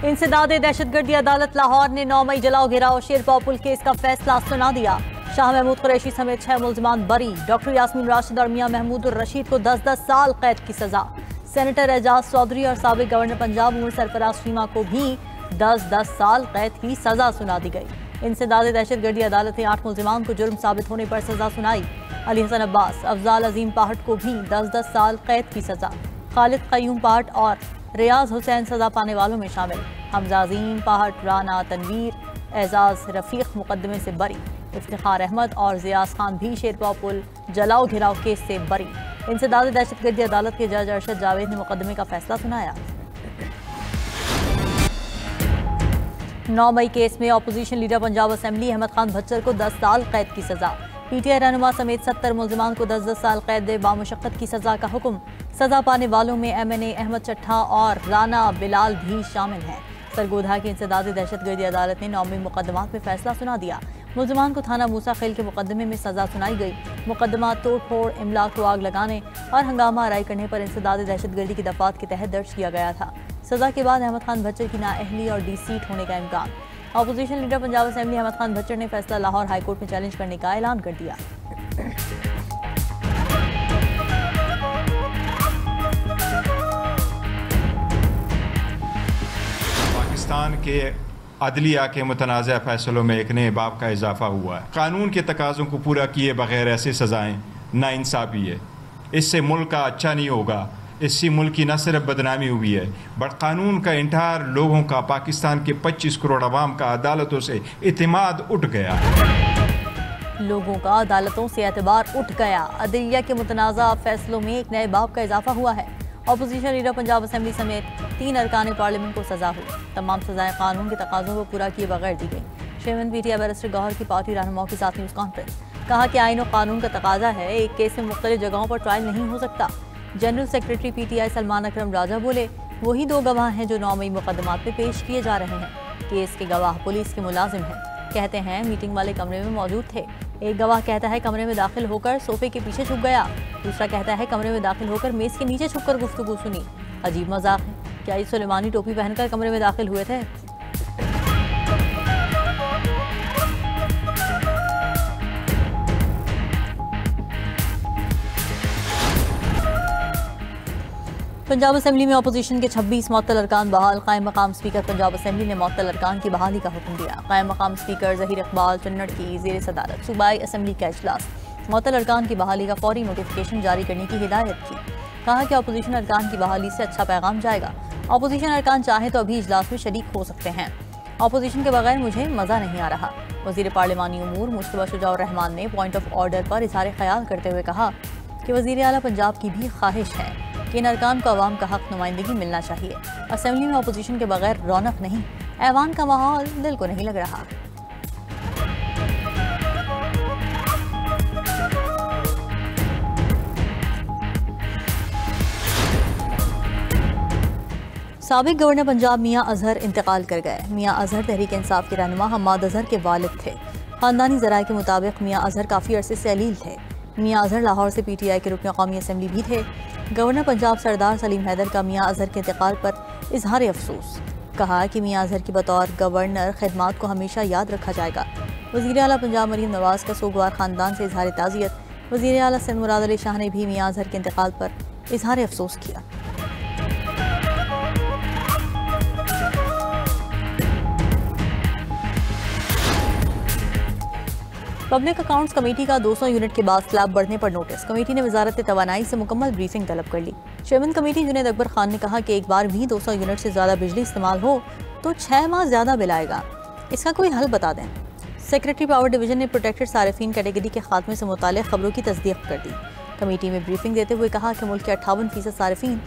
इंसदाद दहशतगर्दी अदालत लाहौर ने 9 मई जलाओ घिराव शेरपाव पुल केस का फैसला सुना दिया। शाह महमूद कुरैशी समेत 6 मुल्जिमान बरी। डॉक्टर यास्मीन राशिद और मियां महमूद रशीद को 10-10 साल कैद की सजा। सेनेटर एजाज चौधरी और साबिक गवर्नर पंजाब उमर सरफराज शीमा को भी 10-10 साल कैद की सजा सुना दी गई। इंसदाद दहशतगर्दी अदालत ने 8 मुल्जिमान को जुर्म साबित होने पर सजा सुनाई। अली हसन अब्बास, अफजाल अजीम पाहट को भी 10-10 साल कैद की सजा। खालिद कयूम पाहट और रियाज हुसैन सजा पाने वालों में शामिल। हमजा अजीम पाहट, राना तनवीर, एजाज रफीक मुकदमे से बरी। इफ्तिखार अहमद और जियास खान भी शेरपाव पुल जलाओ घिराव केस से बरी। इंसदाद दहशतगर्दी अदालत के जज अरशद जावेद ने मुकदमे का फैसला सुनाया। 9 मई केस में opposition leader Punjab assembly Ahmad Khan Bhachar को 10 साल कैद की सजा। पीटीआई रहनुमा समेत 70 मुल्जिमान को 10-10 साल कैद बामुशक्कत की सजा का हुक्म। सजा पाने वालों में MNA अहमद चट्ठा और राना बिलाल भी शामिल हैं। सरगोधा की इंसदादी दहशतगर्दी अदालत ने 9 मई मुकदमात में फैसला सुना दिया। मुल्जिमान को थाना मूसा खेल के मुकदमे में सजा सुनाई गई। मुकदमा तोड़ फोड़, इमला को आग लगाने और हंगामा आराई करने पर इंसदादी दहशतगर्दी की दफात के तहत दर्ज किया गया था। सजा के बाद अहमद खान भच्चर की नाअहली और डिसीट होने का इम्कान। Opposition leader Punjab assembly Ahmad Khan Bhachar ने फैसला लाहौर हाईकोर्ट में चैलेंज करने का ऐलान कर दिया। पाकिस्तान के अदलिया के मुतनाज़ा फैसलों में एक नए बाब का इजाफा हुआ है। कानून के तकाज़ों को पूरा किए बगैर ऐसी सज़ाएँ नाइंसाफ़ी है। इससे मुल्क का अच्छा नहीं होगा। इससे मुल्क की न सिर्फ बदनामी हुई है बट कानून का इंतहार लोगों का, पाकिस्तान के 25 करोड़ अवाम का अदालतों से इत्मीनान उठ गया। लोगों का अदालतों से एतबार उठ गया। अदलिया के मुतनाज़ा फैसलों में एक नए बाब का इजाफा हुआ है। अपोजिशन लीडर पंजाब असेंबली समेत 3 अरकान पार्लियामेंट को सजा हुई। तमाम सजाएं कानून के तकाज़ों को पूरा किए बगैर दी गई। चेयरमैन पीटीआई बैरिस्टर गौहर की पार्टी रहनुमाओं के साथ न्यूज़ कॉन्फ्रेंस। कहा कि आईन और कानून का तकाजा है, एक केस में मुख्तलिफ जगहों पर ट्रायल नहीं हो सकता। जनरल सेक्रेटरी पीटीआई सलमान अकरम राजा बोले, वही 2 गवाह हैं जो 9 मई मुकदमात में पेश किए जा रहे हैं। केस के गवाह पुलिस के मुलाजिम हैं। कहते हैं मीटिंग वाले कमरे में मौजूद थे। एक गवाह कहता है कमरे में दाखिल होकर सोफे के पीछे छुप गया। दूसरा कहता है कमरे में दाखिल होकर मेज़ के नीचे छुपकर गुफ्तगू सुनी। अजीब मजाक है। क्या ये सुलेमानी टोपी पहनकर कमरे में दाखिल हुए थे? पंजाब असेंबली में अपोजिशन के 26 मुअत्तल अरकान बहाल। कायम मकाम स्पीकर पंजाब असेंबली ने मुअत्तल अरकान की बहाली का हुक्म दिया। कायम मकाम स्पीकर ज़हीर इकबाल चन्नड़ की ज़ेर सदारत सूबाई असेंबली का इजलास। मुअत्तल अरकान की बहाली का फौरी नोटिफिकेशन जारी करने की हिदायत की। कहा कि अपोजिशन अरकान की बहाली से अच्छा पैगाम जाएगा। अपोजिशन अरकान चाहे तो अभी इजलास में शरीक हो सकते हैं। अपोजिशन के बगैर मुझे मज़ा नहीं आ रहा। वज़ीर पार्लिमानी उमूर मुश्तबा शुजाउर रहमान ने पॉइंट ऑफ ऑर्डर पर इज़हार ख्याल करते हुए कहा कि वज़ीर आला पंजाब की भी ख्वाहिश है कि इन अरकान को अवाम का हक नुमाइंदगी मिलना चाहिए। असेंबली में अपोजिशन के बगैर रौनक नहीं। ऐवान का माहौल दिल को नहीं लग रहा। साबिक गवर्नर पंजाब मियां अजहर इंतकाल कर गए। मियां अजहर तहरीक इंसाफ के रहनुमा हम्माद अजहर के वालिद थे। खानदानी ज़राए के मुताबिक मियां अजहर काफ़ी अरसे से अलील थे। मियां अजहर लाहौर से पीटीआई के रुकन कौमी असेंबली भी थे। गवर्नर पंजाब सरदार सलीम हैदर का मियां अजहर के इंतकाल पर इजहार अफसोस। कहा कि मियां अजहर की बतौर गवर्नर खिदमात को हमेशा याद रखा जाएगा। वज़ीर आला पंजाब मरीम नवाज़ का सोगवार ख़ानदान से इजहार ताज़ियत। वज़ीर आला सिंध मुराद अली शाह ने भी मियां अजहर के इंतकाल पर इजहार अफसोस किया। पब्लिक अकाउंट्स कमेटी का 200 यूनिट के बाद स्लैब बढ़ने पर नोटिस। कमेटी ने वजारत तवानाई से मुकम्मल ब्रीफिंग तलब कर ली। चेयरमैन कमेटी जुनैद अकबर खान ने कहा कि एक बार भी 200 यूनिट से ज़्यादा बिजली इस्तेमाल हो तो 6 माह ज़्यादा बिल आएगा। इसका कोई हल बता दें। सेक्रेटरी पावर डिवीजन ने प्रोटेक्टेड सार्फिन कैटेगरी के खात्मे से मुताल्लिक़ खबरों की तस्दीक कर दी। कमेटी में ब्रीफिंग देते हुए कहा कि मुल्क के 58% सार्फिन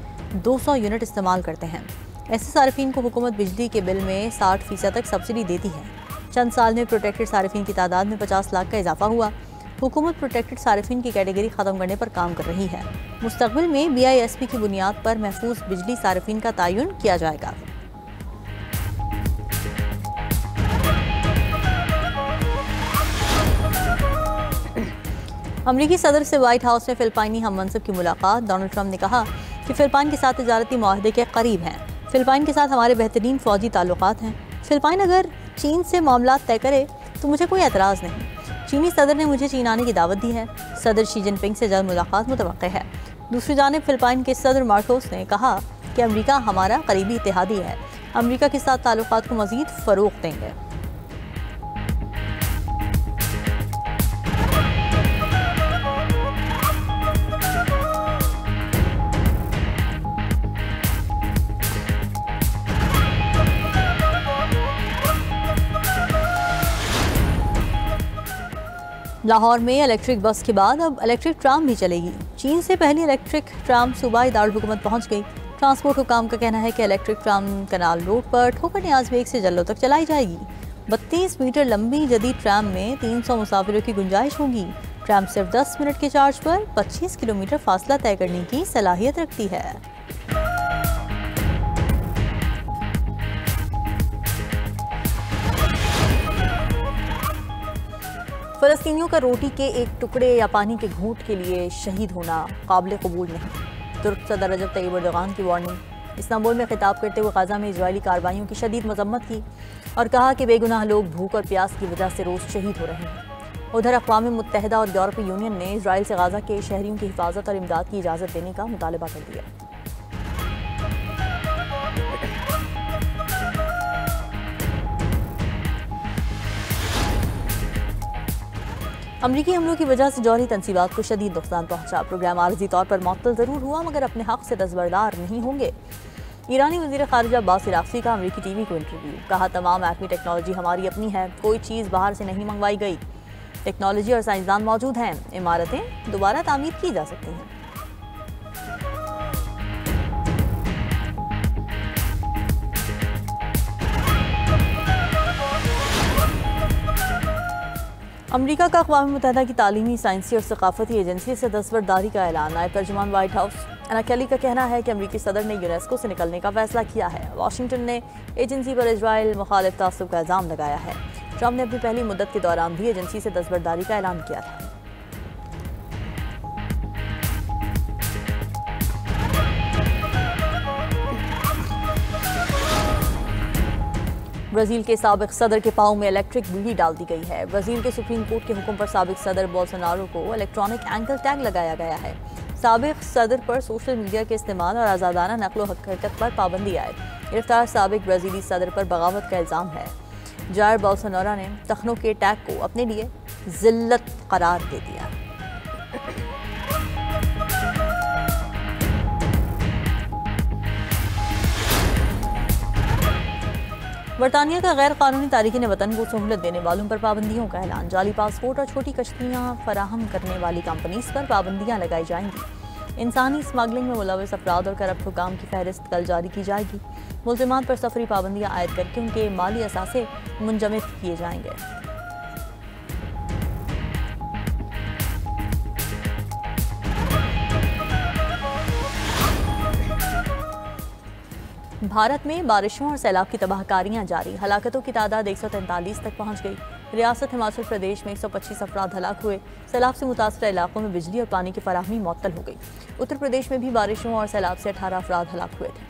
200 यूनिट इस्तेमाल करते हैं। ऐसे सार्फिन को हुकूमत बिजली के बिल में 60% तक सब्सिडी देती है। चंद साल में प्रोटेक्टेड सार्फिन की तादाद में 50 लाख का इजाफा हुआ। हुकूमत प्रोटेक्टेड सार्फिन की कैटेगरी ख़त्म करने पर काम कर रही है। मुस्तक़बिल में BISP की बुनियाद पर महफूज बिजली सार्फिन का तयन किया जाएगा। अमरीकी सदर से व्हाइट हाउस में फिलिपाइनी हम मनसब की मुलाकात। डोनाल्ड ट्रंप ने कहा कि फिलिपाइन के साथ तिजारती मुआहदे के करीब हैं। फिलिपाइन के साथ हमारे बेहतरीन फौजी ताल्लुकात हैं। फिलिपाइन अगर चीन से मामला तय करे तो मुझे कोई एतराज़ नहीं। चीनी सदर ने मुझे चीन आने की दावत दी है। सदर शी जिनपिंग से जल्द मुलाकात मुतवक्किल है। दूसरी जानिब फिलिपाइन के सदर मार्कोस ने कहा कि अमेरिका हमारा करीबी इत्तेहादी है, अमेरिका के साथ ताल्लुकात को मज़ीद फ़रोग़ देंगे। लाहौर में इलेक्ट्रिक बस के बाद अब इलेक्ट्रिक ट्राम भी चलेगी। चीन से पहली इलेक्ट्रिक ट्राम सूबाई दारुल-हुकूमत पहुंच गई। ट्रांसपोर्ट हुकाम का कहना है कि इलेक्ट्रिक ट्राम कनाल रोड पर ठोकर न्याज बेग से जल्लो तक चलाई जाएगी। 32 मीटर लंबी जदीद ट्राम में 300 मुसाफिरों की गुंजाइश होगी। ट्राम सिर्फ 10 मिनट के चार्ज पर 25 किलोमीटर फासला तय करने की सलाहियत रखती है। फ़लस्तीनियों का रोटी के एक टुकड़े या पानी के घूंट के लिए शहीद होना काबिल कबूल नहीं। तुर्क सदर रजब तैयब एर्दोगान की वार्निंग। इस्तांबुल में खिताब करते हुए गाज़ा में इजरायली कार्रवाइयों की शदीद मजम्मत की और कहा कि बेगुनाह लोग भूख और प्यास की वजह से रोज़ शहीद हो रहे हैं। उधर अक़वाम मुत्तहिदा और यूरोपीय यूनियन ने इजराइल से गाज़ा के शहरियों की हिफाजत और इमदाद की इजाज़त देने का मुतालबा कर दिया। अमरीकी हमलों की वजह से जौहरी तनसीबात को शदीद नुकसान पहुंचा। प्रोग्राम आर्जी तौर पर मुअत्तल ज़रूर हुआ मगर अपने हक़ से दस्तबरदार नहीं होंगे। ईरानी वज़ीर ख़ारिजा अब्बास इराक़ची का अमरीकी टीवी को इंटरव्यू। कहा तमाम एटमी टेक्नोलॉजी हमारी अपनी है, कोई चीज़ बाहर से नहीं मंगवाई गई। टेक्नोलॉजी और साइंसदान मौजूद हैं, इमारतें दोबारा तामीर की जा सकती हैं। अमरीका का अक़वाम मुत्तहिदा की तालीमी, साइंसी और सकाफती एजेंसी से दस्तबरदारी का ऐलान। नायब तर्जुमान व्हाइट हाउस एना केली का कहना है कि अमरीकी सदर ने यूनेस्को से निकलने का फैसला किया है। वाशिंगटन ने एजेंसी पर इजराइल मुखालिफ तासुब का इल्ज़ाम लगाया है। ट्रंप ने अपनी पहली मुद्दत के दौरान भी एजेंसी से दस्तबरदारी का ऐलान किया था। ब्राज़ील के साबिक सदर के पाँव में इलेक्ट्रिक बीड़ी डाल दी गई है। ब्राज़ील के सुप्रीम कोर्ट के हुक्म पर साबिक सदर बोल्सोनारो को इलेक्ट्रॉनिक एंकल टैग लगाया गया है। साबिक सदर पर सोशल मीडिया के इस्तेमाल और आज़ादाना नकलो हरकत पर पाबंदी आए। गिरफ्तार साबिक ब्राज़ीली सदर पर बगावत का इल्ज़ाम है। जायर बोल्सोनारो ने तखनों के टैग को अपने लिए जिल्लत करार दे दिया। बरतानिया का गैर कानूनी तारीकीन वतन को सहूलत देने वालों पर पाबंदियों का ऐलान। जाली पासपोर्ट और छोटी कश्तियाँ फराहम करने वाली कंपनीज पर पाबंदियाँ लगाई जाएंगी। इंसानी स्मगलिंग में मुलविस अफराद और करप्ट हुकाम की फहरिस्त कल जारी की जाएगी। मुल्ज़िमात पर सफरी पाबंदियाँ आयद करके उनके माली असासे मुंजमद किए जाएंगे। भारत में बारिशों और सैलाब की तबाहकारियां जारी। हलाकतों की तादाद 143 तक पहुंच गई। रियासत हिमाचल प्रदेश में 125 अफराद हलाक हुए। सैलाब से मुतासर इलाकों में बिजली और पानी की फराहमी मुअत्तल हो गई। उत्तर प्रदेश में भी बारिशों और सैलाब से 18 अफराद हलाक हुए थे।